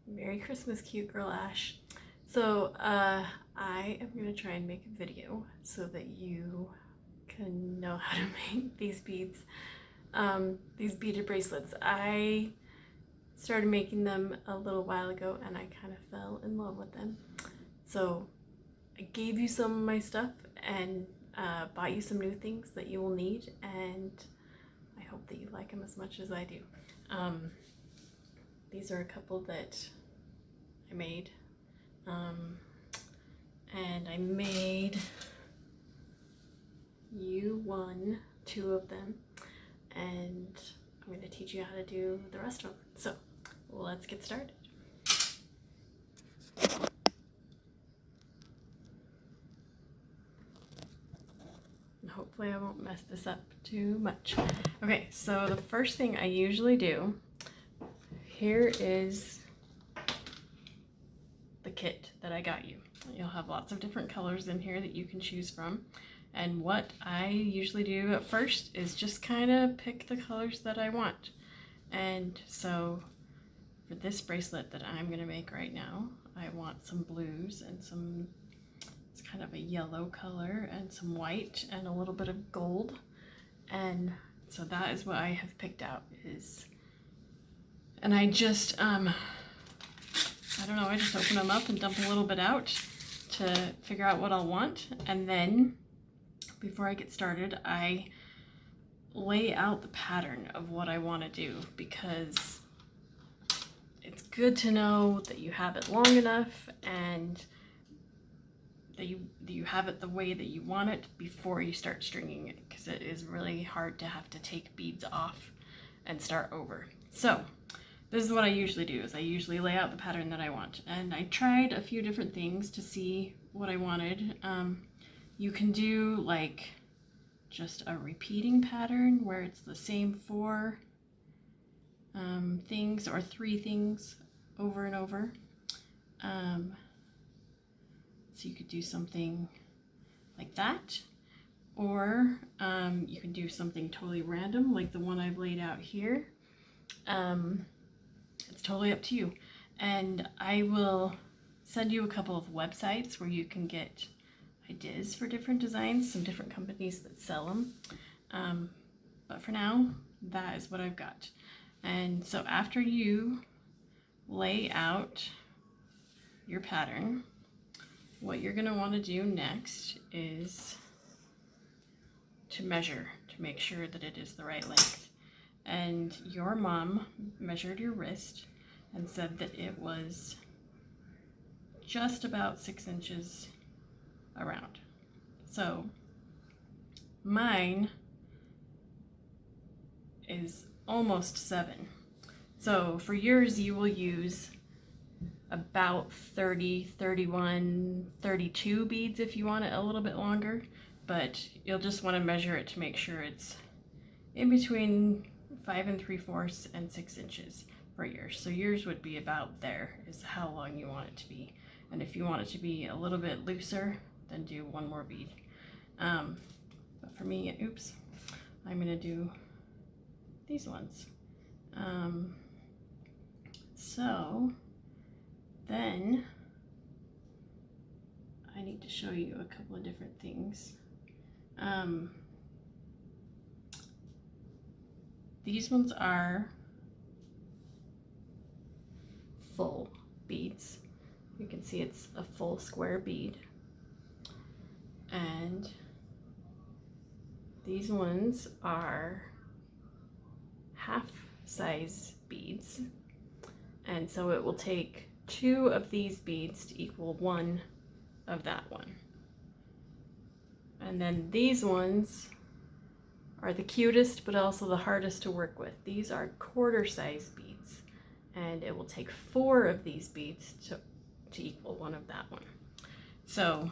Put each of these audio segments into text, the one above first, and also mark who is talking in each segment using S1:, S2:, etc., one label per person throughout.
S1: Merry Christmas, cute girl Ash. So, I am gonna try and make a video so that you can know how to make these beads, these beaded bracelets. I started making them a little while ago and I kind of fell in love with them. So, I gave you some of my stuff and bought you some new things that you will need, and I hope that you like them as much as I do. These are a couple that I made, and I made two of them, and I'm going to teach you how to do the rest of them. So let's get started. Hopefully I won't mess this up too much. Okay, so the first thing I usually do, here is the kit that I got you. You'll have lots of different colors in here that you can choose from. And what I usually do at first is just kind of pick the colors that I want. And so for this bracelet that I'm going to make right now, I want some blues and some, it's kind of a yellow color, and some white and a little bit of gold. And so that is what I have picked out and I just, I don't know, I just open them up and dump a little bit out to figure out what I'll want. And then before I get started, I lay out the pattern of what I want to do, because it's good to know that you have it long enough and that you have it the way that you want it before you start stringing it, because it is really hard to have to take beads off and start over. So this is what I usually do, is I usually lay out the pattern that I want. And I tried a few different things to see what I wanted. You can do like just a repeating pattern where it's the same four things or three things over and over. So you could do something like that, or you can do something totally random like the one I've laid out here. It's totally up to you. And I will send you a couple of websites where you can get ideas for different designs, some different companies that sell them. But for now, that is what I've got. And so after you lay out your pattern, what you're going to want to do next is to measure, to make sure that it is the right length. And your mom measured your wrist and said that it was just about 6 inches around. So mine is almost 7. So for yours, you will use about 30, 31, 32 beads if you want it a little bit longer, but you'll just want to measure it to make sure it's in between 5 3/4 and 6 inches for yours. So yours would be about there, is how long you want it to be. And if you want it to be a little bit looser, then do one more bead. But for me, oops, I'm gonna do these ones. So then I need to show you a couple of different things. These ones are full beads. You can see it's a full square bead. And these ones are half size beads. And so it will take 2 of these beads to equal 1 of that one. And then these ones are the cutest, but also the hardest to work with. These are quarter size beads, and it will take 4 of these beads to equal 1 of that one. So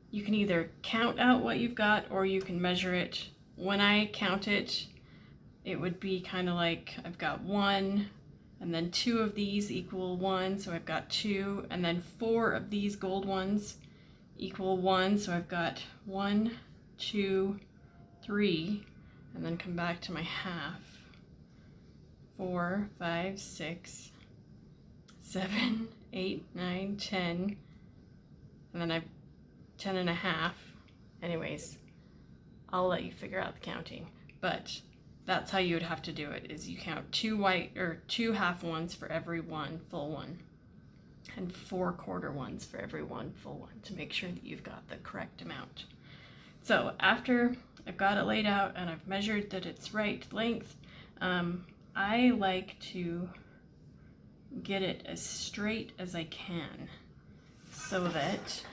S1: you can either count out what you've got, or you can measure it. When I count it, it would be kind of like I've got 1, and then 2 of these equal 1, so I've got 2, and then 4 of these gold ones equal 1, so I've got 1, 2, 3, and then come back to my half. 4, 5, 6, 7, 8, 9, 10, and then I've 10 and a half. Anyways, I'll let you figure out the counting, but that's how you would have to do it, is you count 2 white or 2 half ones for every 1 full one, and 4 quarter ones for every 1 full one, to make sure that you've got the correct amount. So after I've got it laid out and I've measured that it's right length, I like to get it as straight as I can so that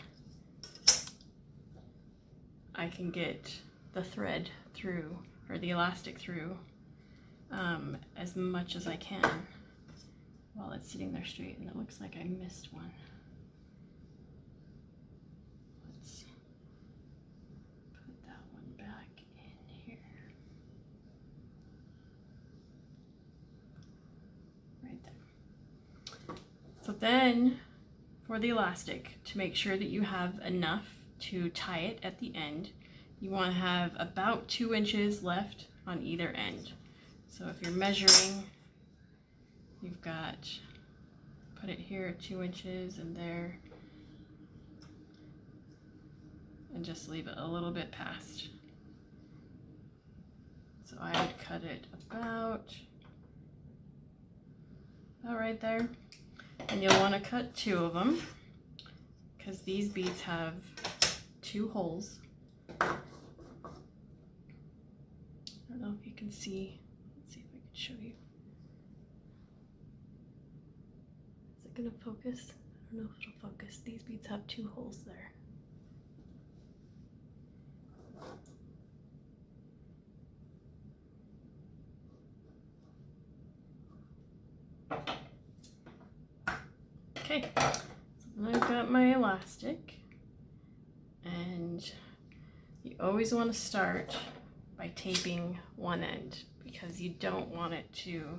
S1: I can get the thread through, or the elastic through, as much as I can while it's sitting there straight. And it looks like I missed one. Let's put that one back in here. Right there. So then for the elastic, to make sure that you have enough to tie it at the end, you want to have about 2 inches left on either end. So if you're measuring, you've got, put it here at 2 inches and there, and just leave it a little bit past. So I would cut it about right there. And you'll want to cut 2 of them, because these beads have 2 holes. I don't know if you can see. Let's see if I can show you. Is it going to focus? I don't know if it'll focus. These beads have 2 holes there. Okay, so I've got my elastic, and you always want to start by taping one end, because you don't want it to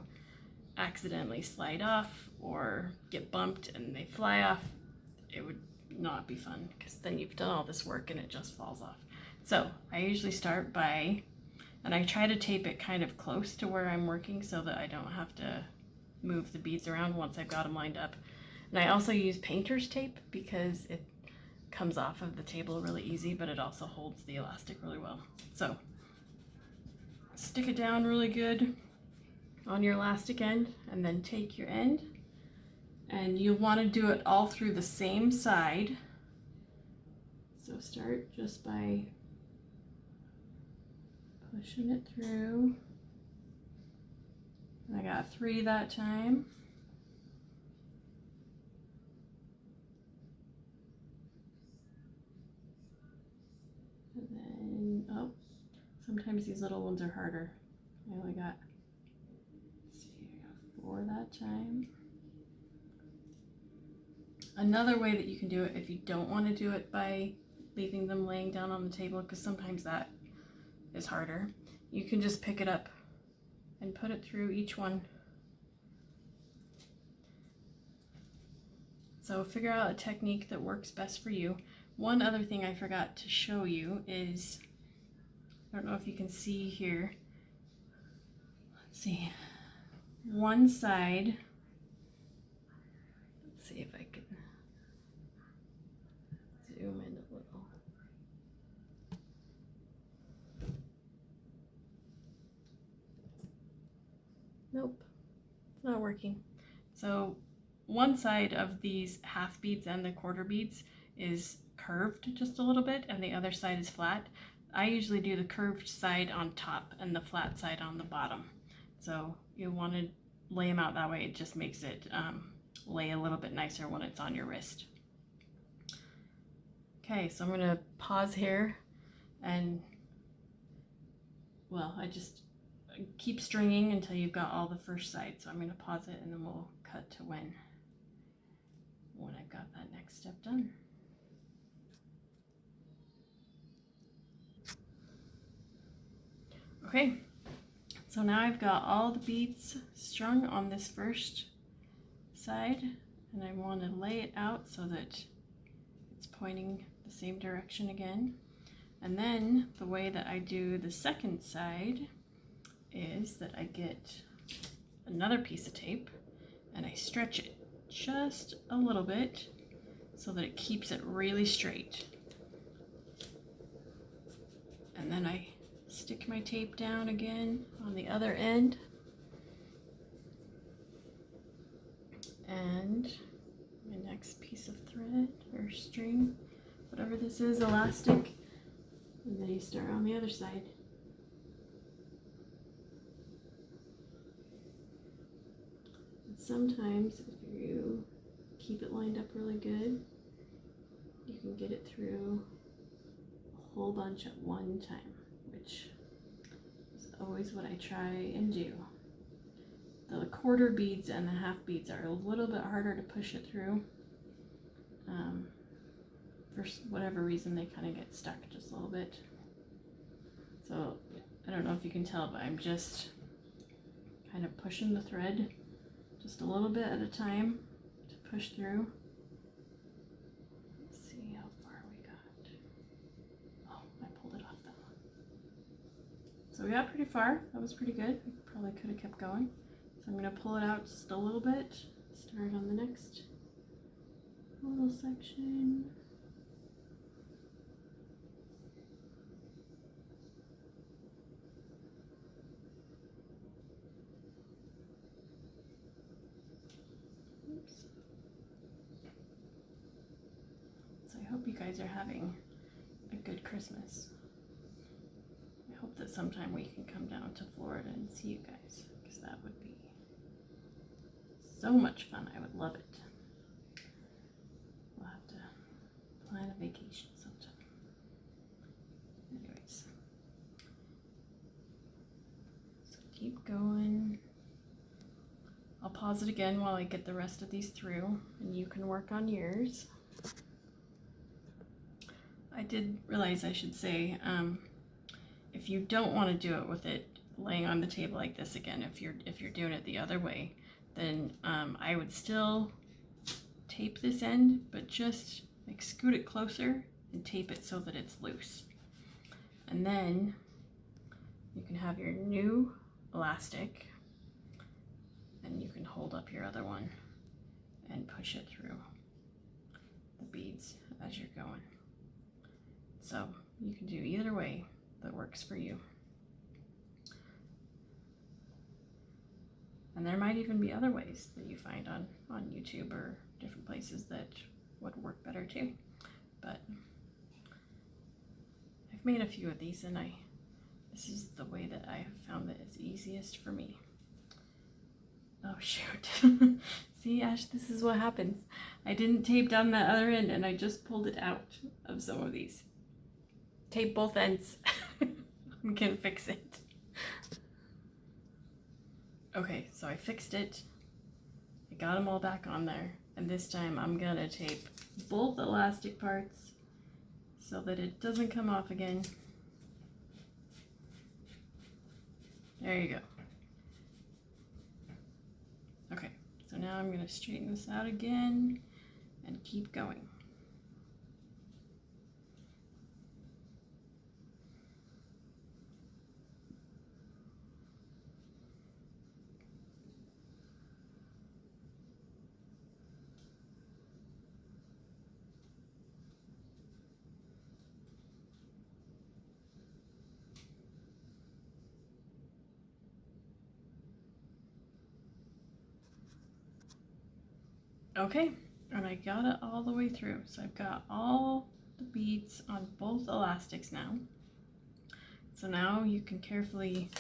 S1: accidentally slide off or get bumped and they fly off. It would not be fun, because then you've done all this work and it just falls off. So I usually start by, and I try to tape it kind of close to where I'm working so that I don't have to move the beads around once I've got them lined up. And I also use painter's tape because it comes off of the table really easy, but it also holds the elastic really well. So stick it down really good on your elastic end, and then take your end, and you'll want to do it all through the same side. So start just by pushing it through. And I got 3 that time. And then, oh, sometimes these little ones are harder. I only got, let's see, I got 4 that time. Another way that you can do it, if you don't want to do it by leaving them laying down on the table, because sometimes that is harder, you can just pick it up and put it through each one. So figure out a technique that works best for you. One other thing I forgot to show you is, I don't know if you can see here, let's see, one side, let's see if I can zoom in a little. Nope, it's not working. So one side of these half beads and the quarter beads is curved just a little bit, and the other side is flat. I usually do the curved side on top and the flat side on the bottom. So you want to lay them out that way. It just makes it lay a little bit nicer when it's on your wrist. Okay, so I'm going to pause here, and well, I just keep stringing until you've got all the first side. So I'm going to pause it, and then we'll cut to when I've got that next step done. Okay, so now I've got all the beads strung on this first side, and I want to lay it out so that it's pointing the same direction again. And then the way that I do the second side is that I get another piece of tape and I stretch it just a little bit so that it keeps it really straight. And then I stick my tape down again on the other end. And my next piece of thread or string, whatever this is, elastic, and then you start on the other side. And sometimes if you keep it lined up really good, you can get it through a whole bunch at one time, which is always what I try and do. The quarter beads and the half beads are a little bit harder to push it through. For whatever reason, they kind of get stuck just a little bit. So I don't know if you can tell, but I'm just kind of pushing the thread just a little bit at a time to push through. Let's see how far we got. Oh, I pulled it off that one. So we got pretty far. That was pretty good. We probably could have kept going. So I'm going to pull it out just a little bit, start on the next little section. Oops. So I hope you guys are having a good Christmas. I hope that sometime we can come down to Florida and see you guys, because that would be so much fun. I would love it. We'll have to plan a vacation sometime. Anyways, so keep going. I'll pause it again while I get the rest of these through, and you can work on yours. I did realize I should say, if you don't want to do it with it laying on the table like this again, if you're doing it the other way, then I would still tape this end, but just like scoot it closer and tape it so that it's loose. And then you can have your new elastic, and you can hold up your other one and push it through the beads as you're going. So you can do either way that works for you. And there might even be other ways that you find on YouTube or different places that would work better too. But I've made a few of these, and this is the way that I have found that is easiest for me. Oh shoot. See, Ash, this is what happens. I didn't tape down that other end, and I just pulled it out of some of these. Tape both ends. I'm gonna fix it. Okay, so I fixed it. I got them all back on there, and this time I'm gonna tape both elastic parts so that it doesn't come off again. There you go. Okay, so now I'm gonna straighten this out again and keep going. Okay, and I got it all the way through. So I've got all the beads on both elastics now. So now you can carefully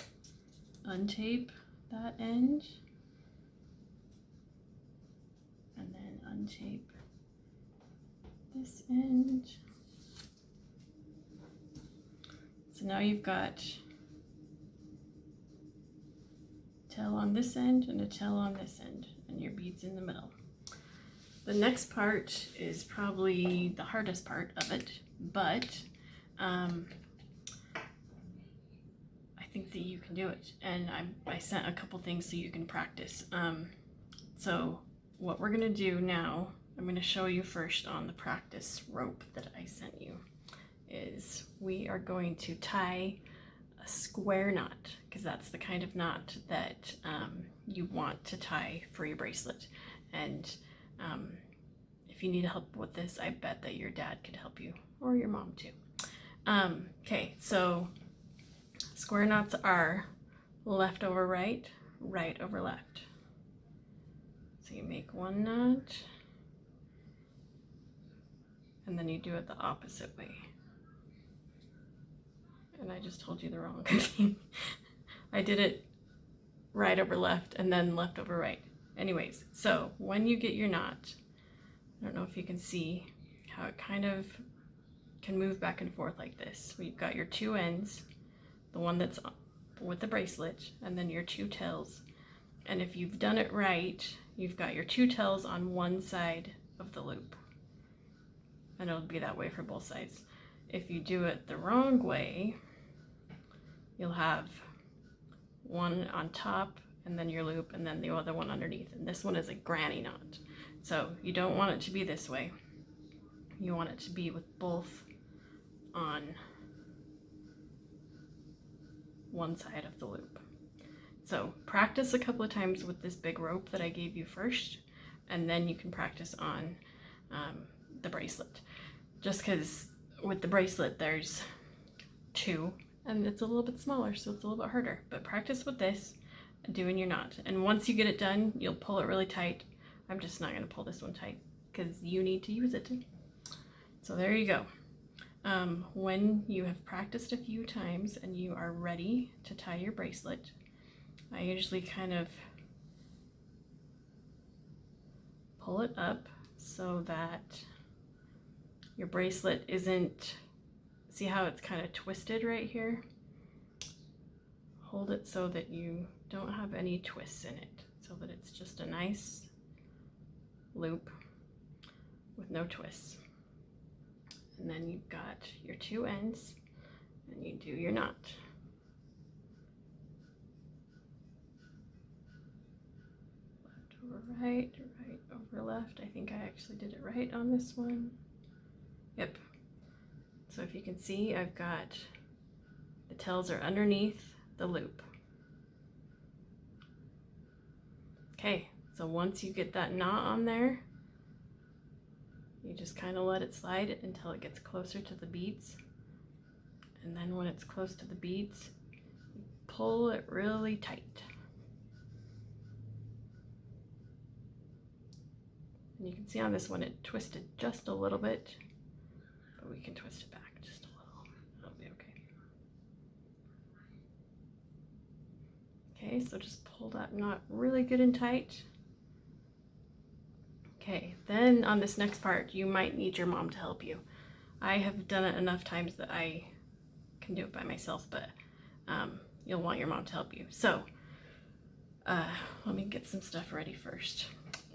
S1: untape that end and then untape this end. So now you've got a tail on this end and a tail on this end, and your beads in the middle. The next part is probably the hardest part of it, but I think that you can do it. And I sent a couple things so you can practice. So what we're gonna do now, I'm gonna show you first on the practice rope that I sent you, is we are going to tie a square knot, because that's the kind of knot that you want to tie for your bracelet. And If you need help with this, I bet that your dad could help you, or your mom too. Okay, so square knots are left over right, right over left. So you make one knot, and then you do it the opposite way. And I just told you the wrong thing. I did it right over left and then left over right. Anyways, so when you get your knot, I don't know if you can see how it kind of can move back and forth like this. You've got your two ends, the one that's with the bracelet, and then your two tails. And if you've done it right, you've got your two tails on one side of the loop. And it'll be that way for both sides. If you do it the wrong way, you'll have one on top and then your loop and then the other one underneath. And this one is a granny knot. So you don't want it to be this way. You want it to be with both on one side of the loop. So practice a couple of times with this big rope that I gave you first, and then you can practice on the bracelet. Just because with the bracelet there's two and it's a little bit smaller, so it's a little bit harder. But practice with this, doing your knot. And once you get it done, you'll pull it really tight. I'm just not going to pull this one tight because you need to use it. So there you go. When you have practiced a few times and you are ready to tie your bracelet, I usually kind of pull it up so that your bracelet isn't, see how it's kind of twisted right here? Hold it so that you don't have any twists in it, so that it's just a nice loop with no twists. And then you've got your two ends and you do your knot. Left over right, right over left. I think I actually did it right on this one. Yep. So if you can see, I've got the tails are underneath the loop. Okay, so once you get that knot on there, you just kind of let it slide until it gets closer to the beads. And then when it's close to the beads, you pull it really tight. And you can see on this one it twisted just a little bit, but we can twist it back just a little. It'll be okay. Okay, so just pull that knot really good and tight. Okay, then on this next part, you might need your mom to help you. I have done it enough times that I can do it by myself, but you'll want your mom to help you. So let me get some stuff ready first.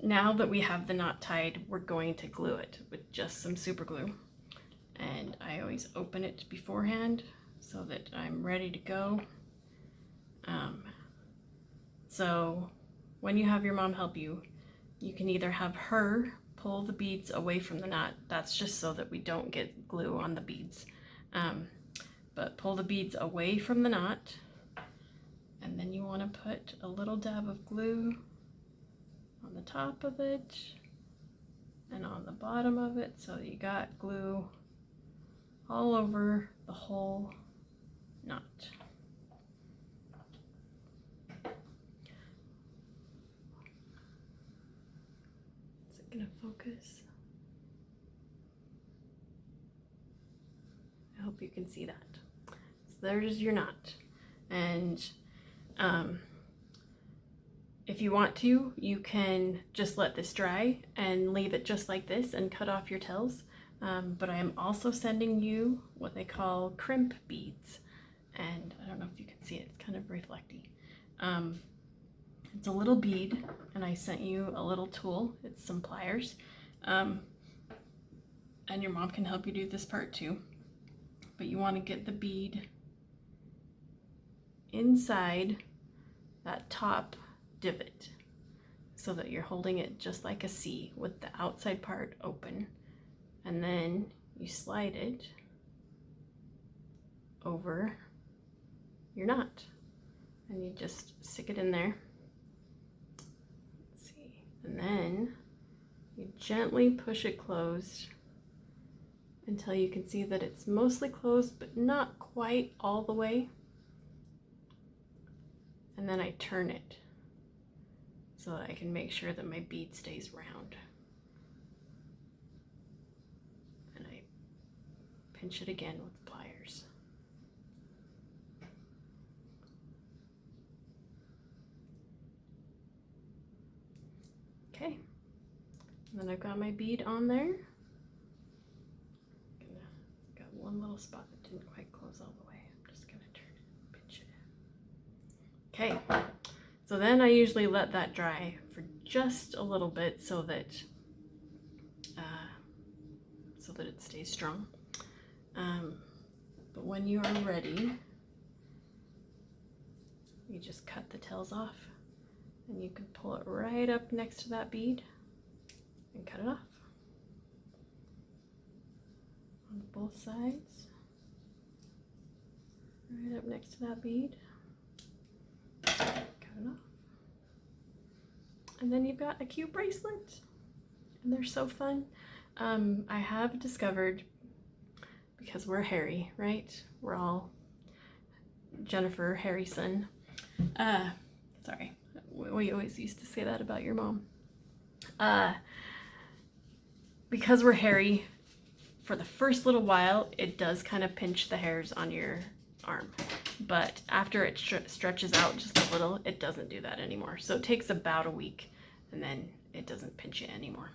S1: Now that we have the knot tied, we're going to glue it with just some super glue. And I always open it beforehand so that I'm ready to go. So when you have your mom help you, you can either have her pull the beads away from the knot. That's just so that we don't get glue on the beads. But pull the beads away from the knot, and then you want to put a little dab of glue on the top of it and on the bottom of it, so you got glue all over the whole knot. Is it gonna focus? I hope you can see that. So there's your knot. And if you want to, you can just let this dry and leave it just like this and cut off your tails. But I am also sending you what they call crimp beads. And I don't know if you can see it, it's kind of reflecty. It's a little bead, and I sent you a little tool. It's some pliers. And your mom can help you do this part too. But you want to get the bead inside that top divot so that you're holding it just like a C with the outside part open. And then you slide it over your knot and you just stick it in there. Let's see. And then gently push it closed until you can see that it's mostly closed, but not quite all the way. And then I turn it so that I can make sure that my bead stays round. And I pinch it again with pliers. Okay, and then I've got my bead on there. Got one little spot that didn't quite close all the way. I'm just gonna turn it and pinch it in. Okay, so then I usually let that dry for just a little bit so that it stays strong. But when you are ready, you just cut the tails off. And you can pull it right up next to that bead and cut it off on both sides. Right up next to that bead. Cut it off. And then you've got a cute bracelet. And they're so fun. I have discovered, because we're hairy, right? We're all Jennifer Harrison. Sorry. We always used to say that about your mom. Because we're hairy, for the first little while, it does kind of pinch the hairs on your arm. But after it stretches out just a little, it doesn't do that anymore. So it takes about a week, and then it doesn't pinch it anymore.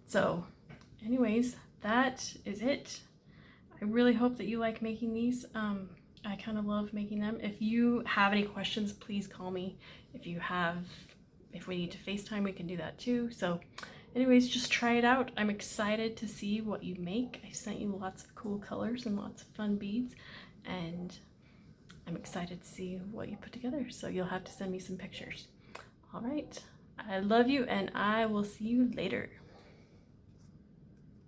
S1: So anyways, that is it. I really hope that you like making these. I kind of love making them. If you have any questions, please call me. If we need to FaceTime, we can do that too. So anyways, just try it out. I'm excited to see what you make. I sent you lots of cool colors and lots of fun beads, and I'm excited to see what you put together. So you'll have to send me some pictures. All right, I love you, and I will see you later.